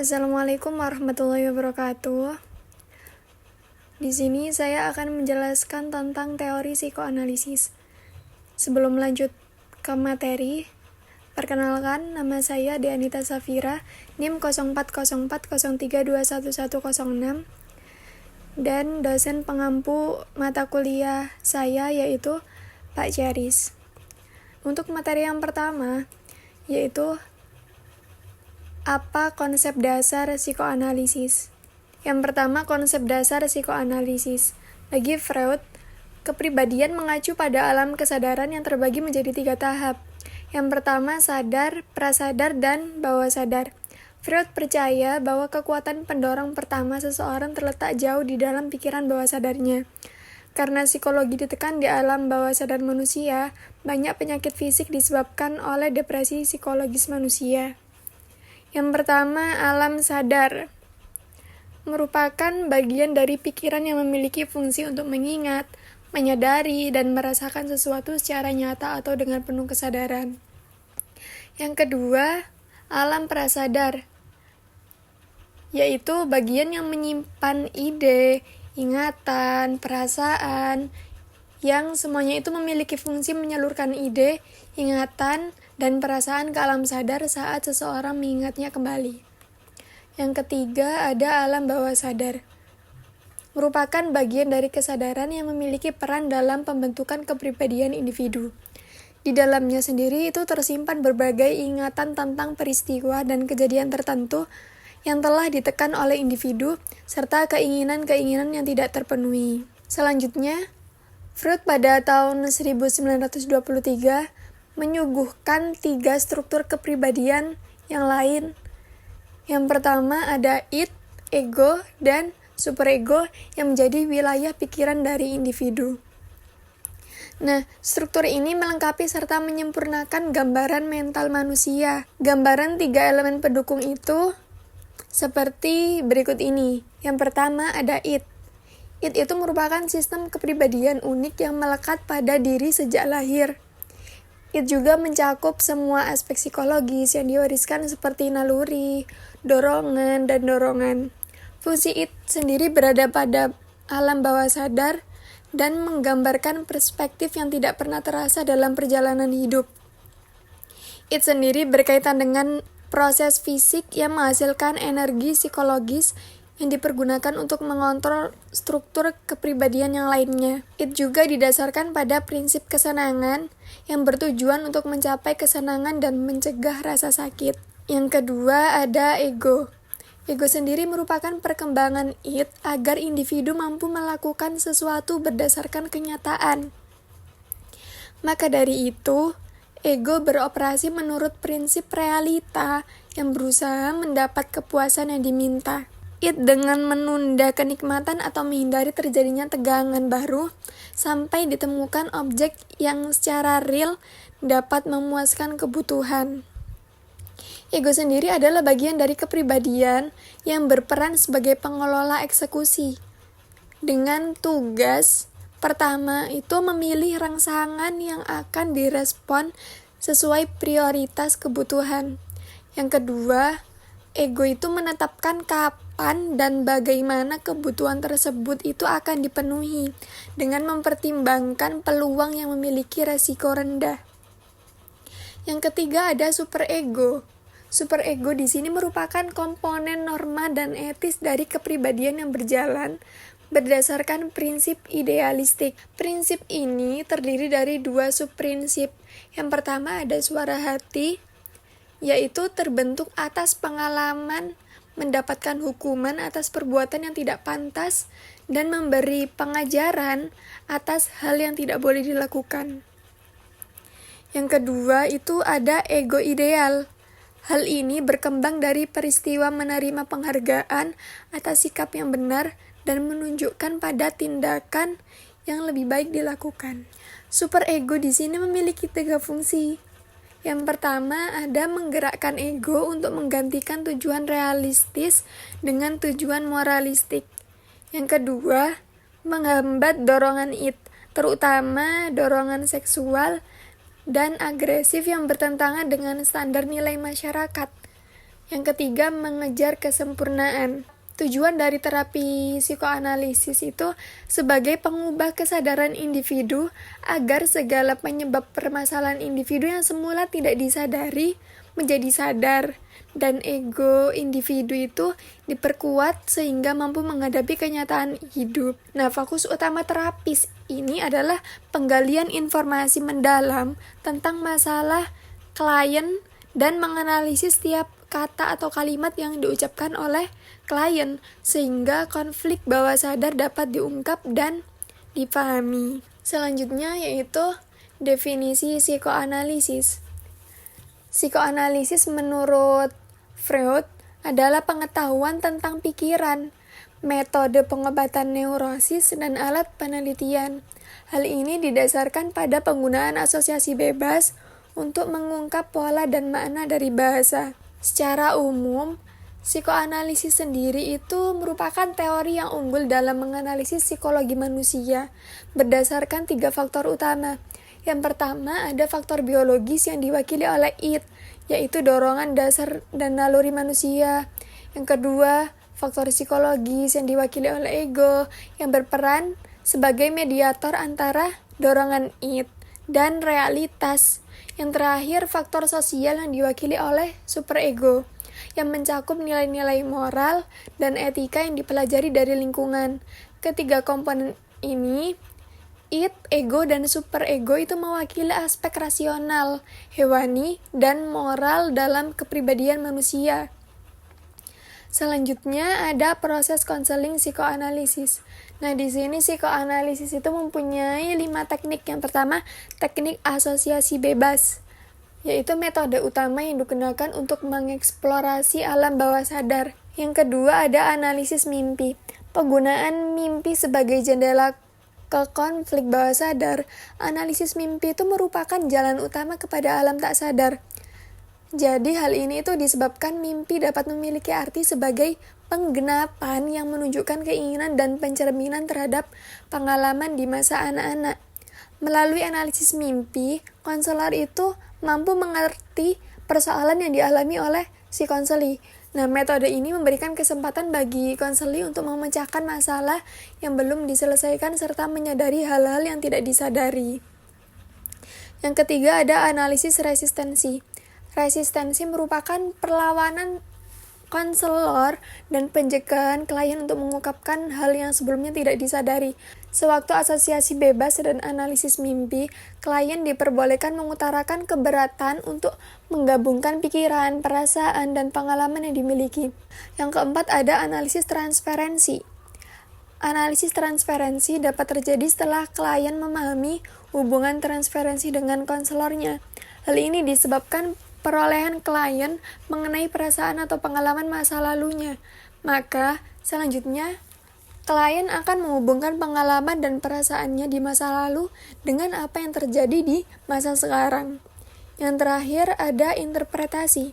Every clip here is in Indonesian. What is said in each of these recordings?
Assalamualaikum warahmatullahi wabarakatuh. Di sini saya akan menjelaskan tentang teori psikoanalisis. Sebelum lanjut ke materi, perkenalkan nama saya Deanita Safira, NIM 040403211106, dan dosen pengampu mata kuliah saya yaitu Pak Ceris. Untuk materi yang pertama, yaitu apa konsep dasar psikoanalisis? Yang pertama, konsep dasar psikoanalisis. Bagi Freud, kepribadian mengacu pada alam kesadaran yang terbagi menjadi 3 tahap. Yang pertama, sadar, prasadar, dan bawah sadar. Freud percaya bahwa kekuatan pendorong pertama seseorang terletak jauh di dalam pikiran bawah sadarnya. Karena psikologi ditekan di alam bawah sadar manusia, banyak penyakit fisik disebabkan oleh depresi psikologis manusia. Yang pertama, alam sadar merupakan bagian dari pikiran yang memiliki fungsi untuk mengingat, menyadari, dan merasakan sesuatu secara nyata atau dengan penuh kesadaran. Yang kedua, alam prasadar, yaitu bagian yang menyimpan ide, ingatan, perasaan, yang semuanya itu memiliki fungsi menyalurkan ide, ingatan, dan perasaan ke alam sadar saat seseorang mengingatnya kembali. Yang ketiga, ada alam bawah sadar. Merupakan bagian dari kesadaran yang memiliki peran dalam pembentukan kepribadian individu. Di dalamnya sendiri itu tersimpan berbagai ingatan tentang peristiwa dan kejadian tertentu yang telah ditekan oleh individu, serta keinginan-keinginan yang tidak terpenuhi. Selanjutnya, Freud pada tahun 1923 menyuguhkan 3 struktur kepribadian yang lain. Yang pertama ada id, ego, dan superego yang menjadi wilayah pikiran dari individu. Nah, struktur ini melengkapi serta menyempurnakan gambaran mental manusia. Gambaran 3 elemen pendukung itu seperti berikut ini. Yang pertama ada id. Id itu merupakan sistem kepribadian unik yang melekat pada diri sejak lahir. Id juga mencakup semua aspek psikologis yang diwariskan seperti naluri, dorongan, dan dorongan. Fungsi id sendiri berada pada alam bawah sadar dan menggambarkan perspektif yang tidak pernah terasa dalam perjalanan hidup. Id sendiri berkaitan dengan proses fisik yang menghasilkan energi psikologis yang dipergunakan untuk mengontrol struktur kepribadian yang lainnya. Id juga didasarkan pada prinsip kesenangan yang bertujuan untuk mencapai kesenangan dan mencegah rasa sakit. Yang kedua ada ego. Ego sendiri merupakan perkembangan id agar individu mampu melakukan sesuatu berdasarkan kenyataan. Maka dari itu, ego beroperasi menurut prinsip realita yang berusaha mendapat kepuasan yang diminta. Id dengan menunda kenikmatan atau menghindari terjadinya tegangan baru sampai ditemukan objek yang secara real dapat memuaskan kebutuhan. Ego sendiri adalah bagian dari kepribadian yang berperan sebagai pengelola eksekusi. Dengan tugas pertama itu memilih rangsangan yang akan direspon sesuai prioritas kebutuhan. Yang kedua, ego itu menetapkan kapan dan bagaimana kebutuhan tersebut itu akan dipenuhi dengan mempertimbangkan peluang yang memiliki resiko rendah. Yang ketiga ada superego. Superego di sini merupakan komponen norma dan etis dari kepribadian yang berjalan berdasarkan prinsip idealistik. Prinsip ini terdiri dari 2 subprinsip. Yang pertama ada suara hati, yaitu terbentuk atas pengalaman mendapatkan hukuman atas perbuatan yang tidak pantas dan memberi pengajaran atas hal yang tidak boleh dilakukan. Yang kedua itu ada ego ideal. Hal ini berkembang dari peristiwa menerima penghargaan atas sikap yang benar dan menunjukkan pada tindakan yang lebih baik dilakukan. Superego di sini memiliki 3 fungsi. Yang pertama ada menggerakkan ego untuk menggantikan tujuan realistis dengan tujuan moralistik. Yang kedua, menghambat dorongan id, terutama dorongan seksual dan agresif yang bertentangan dengan standar nilai masyarakat. Yang ketiga, mengejar kesempurnaan. Tujuan dari terapi psikoanalisis itu sebagai pengubah kesadaran individu agar segala penyebab permasalahan individu yang semula tidak disadari menjadi sadar, dan ego individu itu diperkuat sehingga mampu menghadapi kenyataan hidup. Nah, fokus utama terapis ini adalah penggalian informasi mendalam tentang masalah klien dan menganalisis setiap kata atau kalimat yang diucapkan oleh klien sehingga konflik bawah sadar dapat diungkap dan dipahami. Selanjutnya yaitu definisi psikoanalisis. Psikoanalisis menurut Freud adalah pengetahuan tentang pikiran, metode pengobatan neurosis, dan alat penelitian. Hal ini didasarkan pada penggunaan asosiasi bebas untuk mengungkap pola dan makna dari bahasa. Secara umum, psikoanalisis sendiri itu merupakan teori yang unggul dalam menganalisis psikologi manusia berdasarkan 3 faktor utama. Yang pertama, ada faktor biologis yang diwakili oleh id, yaitu dorongan dasar dan naluri manusia. Yang kedua, faktor psikologis yang diwakili oleh ego, yang berperan sebagai mediator antara dorongan id dan realitas. Yang terakhir, faktor sosial yang diwakili oleh superego, yang mencakup nilai-nilai moral dan etika yang dipelajari dari lingkungan. Ketiga komponen ini, id, ego, dan superego itu mewakili aspek rasional, hewani, dan moral dalam kepribadian manusia. Selanjutnya ada proses konseling psikoanalisis. Nah, di sini psikoanalisis itu mempunyai 5 teknik. Yang pertama, teknik asosiasi bebas, yaitu metode utama yang digunakan untuk mengeksplorasi alam bawah sadar. Yang kedua, ada analisis mimpi. Penggunaan mimpi sebagai jendela ke konflik bawah sadar. Analisis mimpi itu merupakan jalan utama kepada alam tak sadar. Jadi hal ini itu disebabkan mimpi dapat memiliki arti sebagai penggenapan yang menunjukkan keinginan dan pencerminan terhadap pengalaman di masa anak-anak. Melalui analisis mimpi, konselor itu mampu mengerti persoalan yang dialami oleh si konseli. Nah, metode ini memberikan kesempatan bagi konseli untuk memecahkan masalah yang belum diselesaikan serta menyadari hal-hal yang tidak disadari. Yang ketiga ada analisis resistensi. Resistensi merupakan perlawanan konselor dan pencegahan klien untuk mengungkapkan hal yang sebelumnya tidak disadari. Sewaktu asosiasi bebas dan analisis mimpi, klien diperbolehkan mengutarakan keberatan untuk menggabungkan pikiran, perasaan, dan pengalaman yang dimiliki. Yang keempat ada analisis transferensi. Analisis transferensi dapat terjadi setelah klien memahami hubungan transferensi dengan konselornya. Hal ini disebabkan perolehan klien mengenai perasaan atau pengalaman masa lalunya. Maka, selanjutnya, klien akan menghubungkan pengalaman dan perasaannya di masa lalu dengan apa yang terjadi di masa sekarang. Yang terakhir ada interpretasi.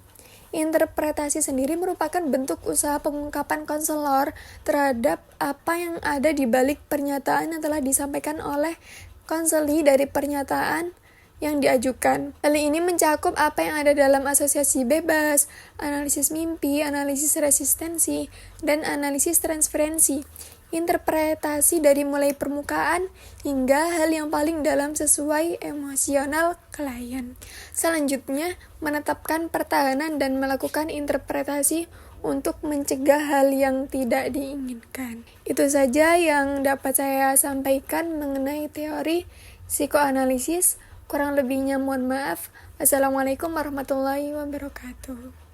Interpretasi sendiri merupakan bentuk usaha pengungkapan konselor terhadap apa yang ada di balik pernyataan yang telah disampaikan oleh konseli dari pernyataan yang diajukan. Hal ini mencakup apa yang ada dalam asosiasi bebas, analisis mimpi, analisis resistensi, dan analisis transferensi. Interpretasi dari mulai permukaan hingga hal yang paling dalam sesuai emosional klien. Selanjutnya, menetapkan pertahanan dan melakukan interpretasi untuk mencegah hal yang tidak diinginkan. Itu saja yang dapat saya sampaikan mengenai teori psikoanalisis. Kurang lebihnya mohon maaf. Wassalamualaikum warahmatullahi wabarakatuh.